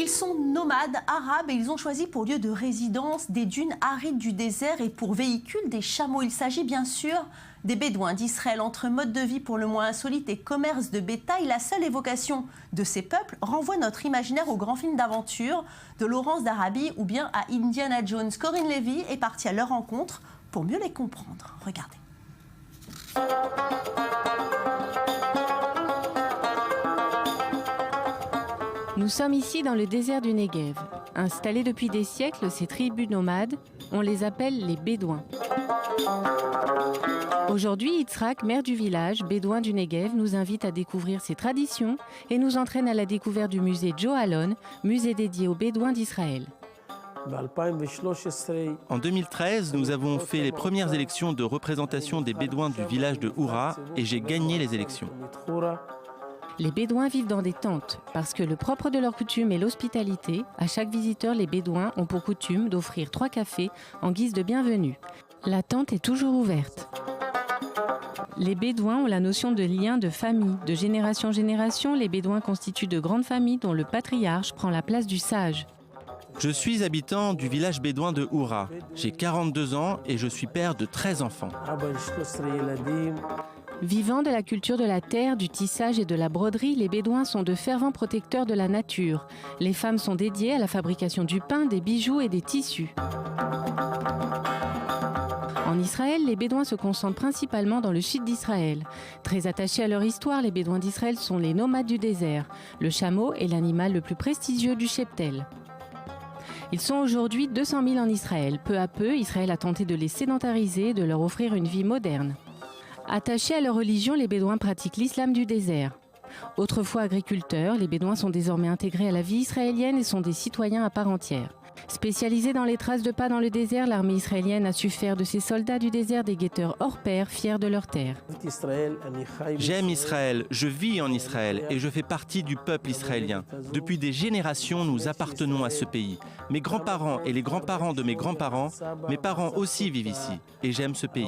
Ils sont nomades arabes et ils ont choisi pour lieu de résidence des dunes arides du désert et pour véhicule des chameaux. Il s'agit bien sûr des Bédouins d'Israël. Entre mode de vie pour le moins insolite et commerce de bétail, la seule évocation de ces peuples renvoie notre imaginaire au grand film d'aventure de Laurence d'Arabie ou bien à Indiana Jones. Corinne Lévy est partie à leur rencontre pour mieux les comprendre. Regardez. Nous sommes ici dans le désert du Negev. Installés depuis des siècles, ces tribus nomades, on les appelle les Bédouins. Aujourd'hui, Yitzhak, maire du village, Bédouin du Negev, nous invite à découvrir ses traditions et nous entraîne à la découverte du musée Joe Alon, musée dédié aux Bédouins d'Israël. En 2013, nous avons fait les premières élections de représentation des Bédouins du village de Houra et j'ai gagné les élections. Les Bédouins vivent dans des tentes parce que le propre de leur coutume est l'hospitalité. À chaque visiteur, les Bédouins ont pour coutume d'offrir 3 cafés en guise de bienvenue. La tente est toujours ouverte. Les Bédouins ont la notion de lien de famille. De génération en génération, les Bédouins constituent de grandes familles dont le patriarche prend la place du sage. Je suis habitant du village bédouin de Houra. J'ai 42 ans et je suis père de 13 enfants. Vivant de la culture de la terre, du tissage et de la broderie, les Bédouins sont de fervents protecteurs de la nature. Les femmes sont dédiées à la fabrication du pain, des bijoux et des tissus. En Israël, les Bédouins se concentrent principalement dans le sud d'Israël. Très attachés à leur histoire, les Bédouins d'Israël sont les nomades du désert. Le chameau est l'animal le plus prestigieux du cheptel. Ils sont aujourd'hui 200 000 en Israël. Peu à peu, Israël a tenté de les sédentariser et de leur offrir une vie moderne. Attachés à leur religion, les Bédouins pratiquent l'islam du désert. Autrefois agriculteurs, les Bédouins sont désormais intégrés à la vie israélienne et sont des citoyens à part entière. Spécialisés dans les traces de pas dans le désert, l'armée israélienne a su faire de ces soldats du désert des guetteurs hors pair, fiers de leur terre. J'aime Israël, je vis en Israël et je fais partie du peuple israélien. Depuis des générations, nous appartenons à ce pays. Mes grands-parents et les grands-parents de mes grands-parents, mes parents aussi vivent ici et j'aime ce pays.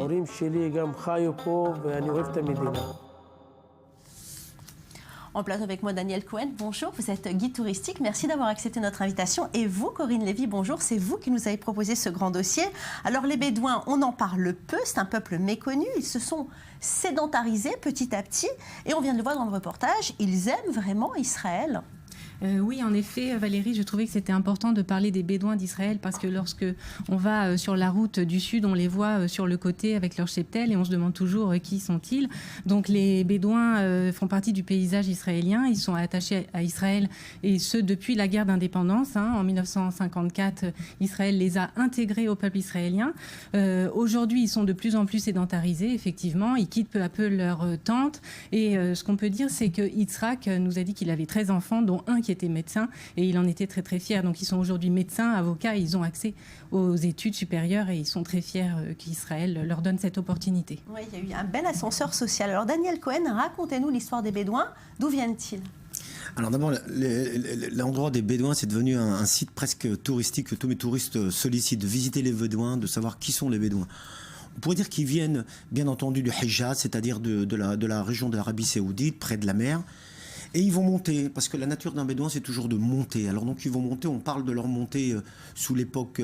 En place avec moi, Daniel Cohen, bonjour, vous êtes guide touristique, merci d'avoir accepté notre invitation. Et vous, Corinne Lévy, bonjour, c'est vous qui nous avez proposé ce grand dossier. Alors les Bédouins, on en parle peu, c'est un peuple méconnu, ils se sont sédentarisés petit à petit. Et on vient de le voir dans le reportage, ils aiment vraiment Israël. Oui, en effet, Valérie, je trouvais que c'était important de parler des Bédouins d'Israël parce que lorsque on va sur la route du sud, on les voit sur le côté avec leur cheptel et on se demande toujours qui sont-ils. Donc les Bédouins font partie du paysage israélien, ils sont attachés à Israël et ce depuis la guerre d'indépendance. En 1954, Israël les a intégrés au peuple israélien. Aujourd'hui, ils sont de plus en plus sédentarisés, effectivement, ils quittent peu à peu leur tente et ce qu'on peut dire, c'est que Yitzhak nous a dit qu'il avait 13 enfants, dont un qui était médecin et il en était très très fier. Donc ils sont aujourd'hui médecins, avocats, ils ont accès aux études supérieures et ils sont très fiers qu'Israël leur donne cette opportunité. Oui, il y a eu un bel ascenseur social. Alors Daniel Cohen, racontez-nous l'histoire des Bédouins, d'où viennent-ils ? Alors d'abord, l'endroit des Bédouins, c'est devenu un site presque touristique que tous mes touristes sollicitent, de visiter les Bédouins, de savoir qui sont les Bédouins. On pourrait dire qu'ils viennent bien entendu du Hijaz, c'est-à-dire de la région de l'Arabie Saoudite, près de la mer. Et ils vont monter, parce que la nature d'un Bédouin, c'est toujours de monter. Alors donc ils vont monter, on parle de leur montée sous l'époque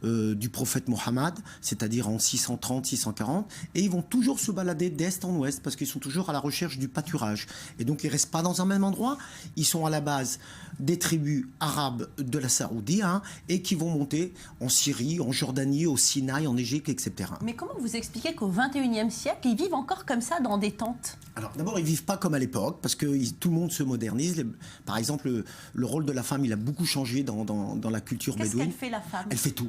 du prophète Mohammed, c'est-à-dire en 630, 640, et ils vont toujours se balader d'est en ouest, parce qu'ils sont toujours à la recherche du pâturage. Et donc ils ne restent pas dans un même endroit, ils sont à la base des tribus arabes de la Saoudie, et qui vont monter en Syrie, en Jordanie, au Sinaï, en Égypte, etc. Mais comment vous expliquez qu'au XXIe siècle, ils vivent encore comme ça dans des tentes ? Alors d'abord, ils ne vivent pas comme à l'époque, parce que tout le monde se modernise. Par exemple, le rôle de la femme, il a beaucoup changé dans la culture bédouine. Qu'est-ce qu'elle fait, la femme ? Elle fait tout.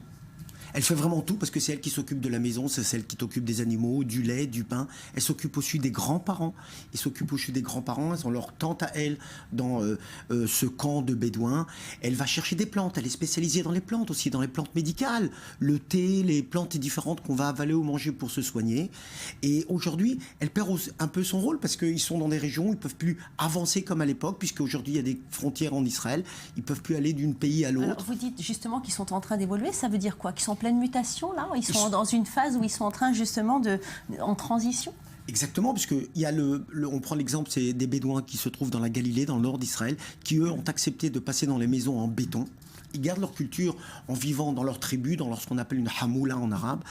Elle fait vraiment tout parce que c'est elle qui s'occupe de la maison, c'est celle qui s'occupe des animaux, du lait, du pain. Elle s'occupe aussi des grands-parents. Ils s'occupent aussi des grands-parents. Elles ont leur tante à elle dans ce camp de Bédouins. Elle va chercher des plantes. Elle est spécialisée dans les plantes aussi, dans les plantes médicales. Le thé, les plantes différentes qu'on va avaler ou manger pour se soigner. Et aujourd'hui, elle perd un peu son rôle parce qu'ils sont dans des régions où ils ne peuvent plus avancer comme à l'époque, puisqu'aujourd'hui, il y a des frontières en Israël. Ils ne peuvent plus aller d'un pays à l'autre. Alors, vous dites justement qu'ils sont en train d'évoluer. Ça veut dire quoi ? Qu'ils sont en pleine mutation, là ? Ils sont dans une phase où ils sont en train, justement, en transition ? Exactement, puisque il y a on prend l'exemple, c'est des Bédouins qui se trouvent dans la Galilée, dans le nord d'Israël, qui eux ont accepté de passer dans les maisons en béton. Ils gardent leur culture en vivant dans leur tribu, dans ce qu'on appelle une hamoula en arabe.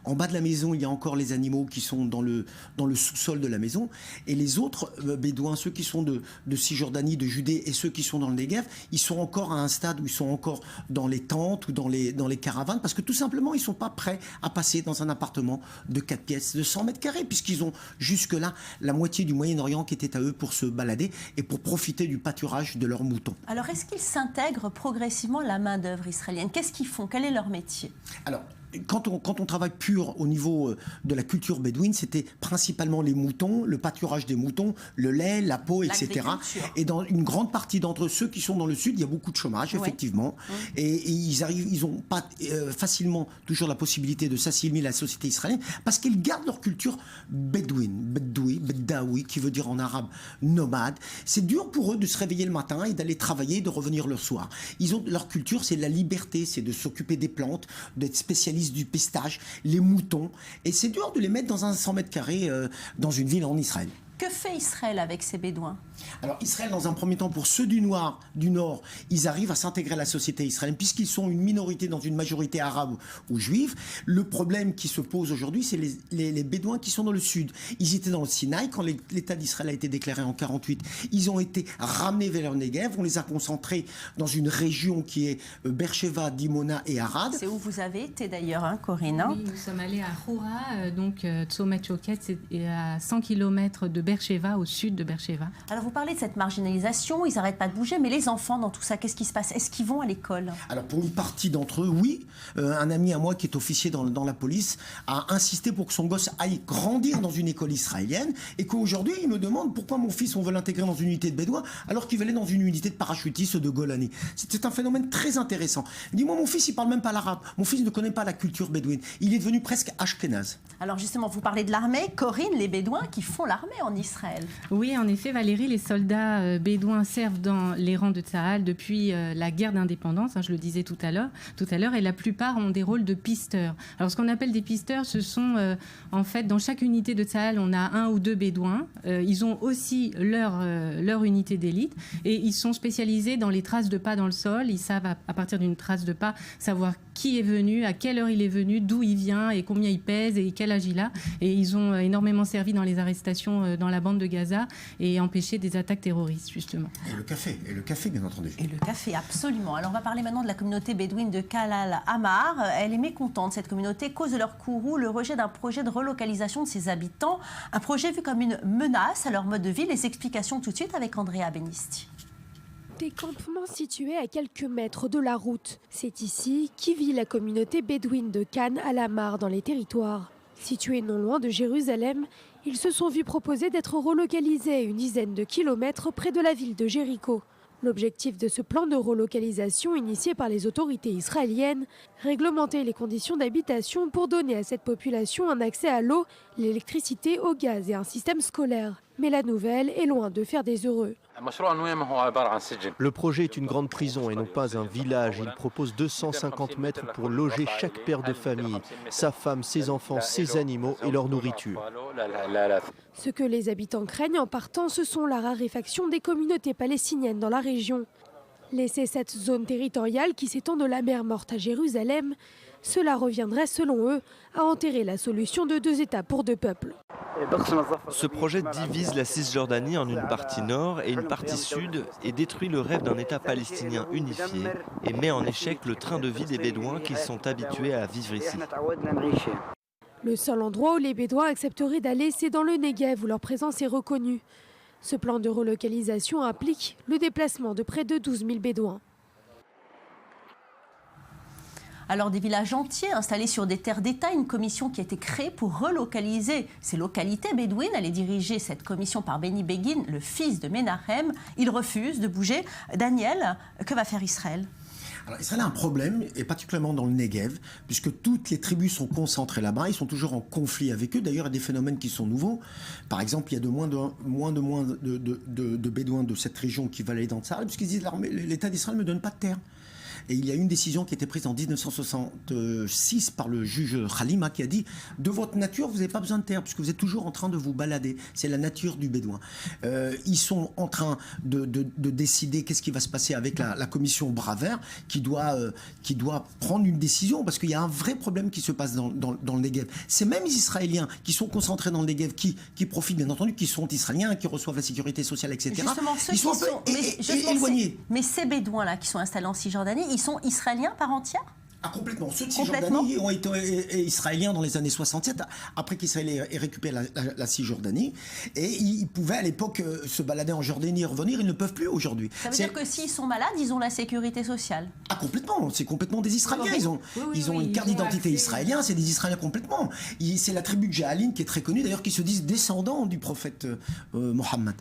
En bas de la maison, il y a encore les animaux qui sont dans le sous-sol de la maison. Et les autres Bédouins, ceux qui sont de Cisjordanie, de Judée et ceux qui sont dans le Negev, ils sont encore à un stade où ils sont encore dans les tentes ou dans les caravanes, parce que tout simplement, ils ne sont pas prêts à passer dans un appartement de 4 pièces de 100 mètres carrés, puisqu'ils ont jusque-là la moitié du Moyen-Orient qui était à eux pour se balader et pour profiter du pâturage de leurs moutons. Alors, est-ce qu'ils s'intègrent progressivement la main-d'œuvre israélienne? Qu'est-ce qu'ils font? Quel est leur métier? Alors, quand on travaille pur au niveau de la culture bédouine, c'était principalement les moutons, le pâturage des moutons, le lait, la peau, etc. Et dans une grande partie d'entre ceux qui sont dans le sud, il y a beaucoup de chômage, effectivement. Et ils n'ont pas facilement toujours la possibilité de s'assimiler à la société israélienne parce qu'ils gardent leur culture bédouine, beddaoui, qui veut dire en arabe nomade. C'est dur pour eux de se réveiller le matin et d'aller travailler, de revenir le soir. Leur culture, c'est la liberté, c'est de s'occuper des plantes, d'être spécialiste du pistage, les moutons. Et c'est dur de les mettre dans un 100 mètres carrés dans une ville en Israël. Que fait Israël avec ces Bédouins? Alors Israël, dans un premier temps, pour ceux du Nord, ils arrivent à s'intégrer à la société israélienne, puisqu'ils sont une minorité dans une majorité arabe ou juive. Le problème qui se pose aujourd'hui, c'est les Bédouins qui sont dans le sud. Ils étaient dans le Sinaï, quand l'État d'Israël a été déclaré en 48. Ils ont été ramenés vers le Negev, on les a concentrés dans une région qui est Beersheva, Dimona et Arad. C'est où vous avez été d'ailleurs, hein, Corinne? Oui, nous sommes allés à Choura, donc Tzomet Choket, c'est à 100 km de Beersheva, au sud de Beersheva. Alors vous parlez de cette marginalisation, ils n'arrêtent pas de bouger, mais les enfants dans tout ça, qu'est-ce qui se passe? Est-ce qu'ils vont à l'école? Alors pour une partie d'entre eux, oui. Un ami à moi qui est officier dans la police a insisté pour que son gosse aille grandir dans une école israélienne et qu'aujourd'hui il me demande pourquoi mon fils on veut l'intégrer dans une unité de Bédouins alors qu'il veut aller dans une unité de parachutistes de Golani. C'est un phénomène très intéressant. Dis-moi, mon fils il parle même pas l'arabe, mon fils ne connaît pas la culture bédouine, il est devenu presque ashkénaze. Alors justement, vous parlez de l'armée, Corinne, les Bédouins qui font l'armée en Israël. Oui, en effet, Valérie, les soldats bédouins servent dans les rangs de Tsahal depuis la guerre d'indépendance, hein, je le disais tout à l'heure, et la plupart ont des rôles de pisteurs. Alors, ce qu'on appelle des pisteurs, ce sont, en fait, dans chaque unité de Tsahal, on a 1 ou 2 bédouins. Ils ont aussi leur unité d'élite, et ils sont spécialisés dans les traces de pas dans le sol. Ils savent, à partir d'une trace de pas, savoir qui est venu, à quelle heure il est venu, d'où il vient, et combien il pèse, et quel âge il a. Et ils ont énormément servi dans les arrestations dans la bande de Gaza et empêché des attaques terroristes, justement. Et le café, bien entendu. Et le café, absolument. Alors on va parler maintenant de la communauté bédouine de Kalal Hamar. Elle est mécontente, cette communauté, cause de leur courroux, le rejet d'un projet de relocalisation de ses habitants. Un projet vu comme une menace à leur mode de vie. Les explications tout de suite avec Andrea Benisti. Des campements situés à quelques mètres de la route. C'est ici qu'y vit la communauté bédouine de Khan al-Hamar dans les territoires. Situés non loin de Jérusalem, ils se sont vus proposer d'être relocalisés à une dizaine de kilomètres près de la ville de Jéricho. L'objectif de ce plan de relocalisation initié par les autorités israéliennes, réglementer les conditions d'habitation pour donner à cette population un accès à l'eau, l'électricité, au gaz et un système scolaire. Mais la nouvelle est loin de faire des heureux. Le projet est une grande prison et non pas un village. Il propose 250 mètres pour loger chaque père de famille, sa femme, ses enfants, ses animaux et leur nourriture. Ce que les habitants craignent en partant, ce sont la raréfaction des communautés palestiniennes dans la région. Laisser cette zone territoriale qui s'étend de la mer Morte à Jérusalem, cela reviendrait selon eux à enterrer la solution de 2 États pour 2 peuples. Ce projet divise la Cisjordanie en une partie nord et une partie sud et détruit le rêve d'un État palestinien unifié et met en échec le train de vie des Bédouins qui sont habitués à vivre ici. Le seul endroit où les Bédouins accepteraient d'aller, c'est dans le Negev où leur présence est reconnue. Ce plan de relocalisation implique le déplacement de près de 12 000 Bédouins. Alors des villages entiers installés sur des terres d'État, une commission qui a été créée pour relocaliser ces localités bédouines. Elle est dirigée, cette commission, par Benny Begin, le fils de Menahem. Il refuse de bouger. Daniel, que va faire Israël ? Alors, Israël a un problème, et particulièrement dans le Negev, puisque toutes les tribus sont concentrées là-bas, ils sont toujours en conflit avec eux. D'ailleurs, il y a des phénomènes qui sont nouveaux. Par exemple, il y a de moins de Bédouins de cette région qui veulent aller dans Tsahal, puisqu'ils disent l'État d'Israël ne me donne pas de terre. Et il y a une décision qui a été prise en 1966 par le juge Khalima qui a dit de votre nature, vous n'avez pas besoin de terre puisque vous êtes toujours en train de vous balader. C'est la nature du bédouin. Ils sont en train de décider qu'est-ce qui va se passer avec la commission Bravert qui doit prendre une décision parce qu'il y a un vrai problème qui se passe dans le Negev. C'est même les Israéliens qui sont concentrés dans le Negev qui profitent bien entendu, qui sont israéliens, qui reçoivent la sécurité sociale, etc. Justement, ceux ils sont éloignés. Mais ces bédouins-là qui sont installés en Cisjordanie, ils sont israéliens par entière ? Ah, complètement. Ceux de Cisjordanie ont été israéliens dans les années 67, après qu'Israël ait récupéré la Cisjordanie. Et ils pouvaient à l'époque se balader en Jordanie et revenir. Ils ne peuvent plus aujourd'hui. Ça veut dire que s'ils sont malades, ils ont la sécurité sociale ? Ah, complètement. C'est complètement des Israéliens. Ils ont une carte d'identité israélienne. C'est des Israéliens complètement. C'est la tribu de Jahalin qui est très connue, d'ailleurs, qui se disent descendants du prophète Mohammed.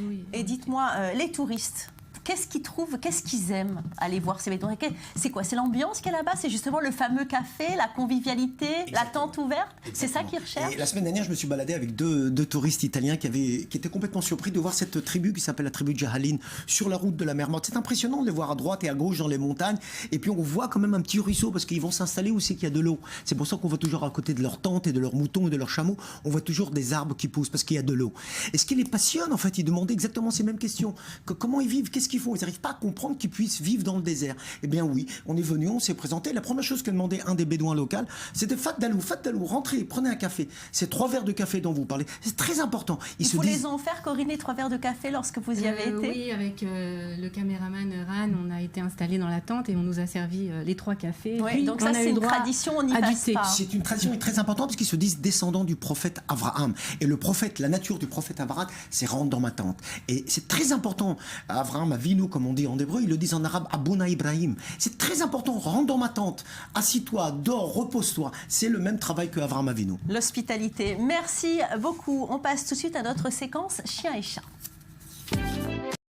Oui. Et dites-moi, les touristes, qu'est-ce qu'ils trouvent, qu'est-ce qu'ils aiment aller voir ces bédouins ? C'est quoi ? C'est l'ambiance qu'il y a là-bas ? C'est justement le fameux café, la convivialité, la tente ouverte ? C'est ça qu'ils recherchent ? Et la semaine dernière, je me suis baladé avec deux touristes italiens qui étaient complètement surpris de voir cette tribu qui s'appelle la tribu de Jahalin sur la route de la mer Morte. C'est impressionnant de les voir à droite et à gauche dans les montagnes. Et puis on voit quand même un petit ruisseau parce qu'ils vont s'installer où c'est qu'il y a de l'eau. C'est pour ça qu'on voit toujours à côté de leurs tentes et de leurs moutons et de leurs chameaux, on voit toujours des arbres qui poussent parce qu'il y a de l'eau. Et ce qui les passionne, en fait, ils demandaient exactement ces mêmes questions. Comment ils vivent ? Qu'est-ce qu'ils font ? Ils n'arrivent pas à comprendre qu'ils puissent vivre dans le désert. Eh bien oui, on est venu, on s'est présenté. La première chose qu'a demandé un des bédouins locaux, c'était Faddalou, rentrez, prenez un café. Ces 3 verres de café dont vous parlez, c'est très important. Ils les ont offert, Corinne, les 3 verres de café lorsque vous y avez été ? Oui, avec le caméraman Ran, on a été installés dans la tente et on nous a servi les 3 cafés. Oui, donc ça, c'est une tradition, on n'y passe pas. C'est une tradition très importante parce qu'ils se disent descendants du prophète Abraham. Et le prophète, la nature du prophète Abraham, c'est rentre dans ma tente. Et c'est très important. Abraham, Avinu, comme on dit en hébreu, ils le disent en arabe, Abouna Ibrahim. C'est très important, rentre dans ma tente, assis-toi, dors, repose-toi. C'est le même travail que Abraham Avinu. L'hospitalité. Merci beaucoup. On passe tout de suite à notre séquence chien et chat.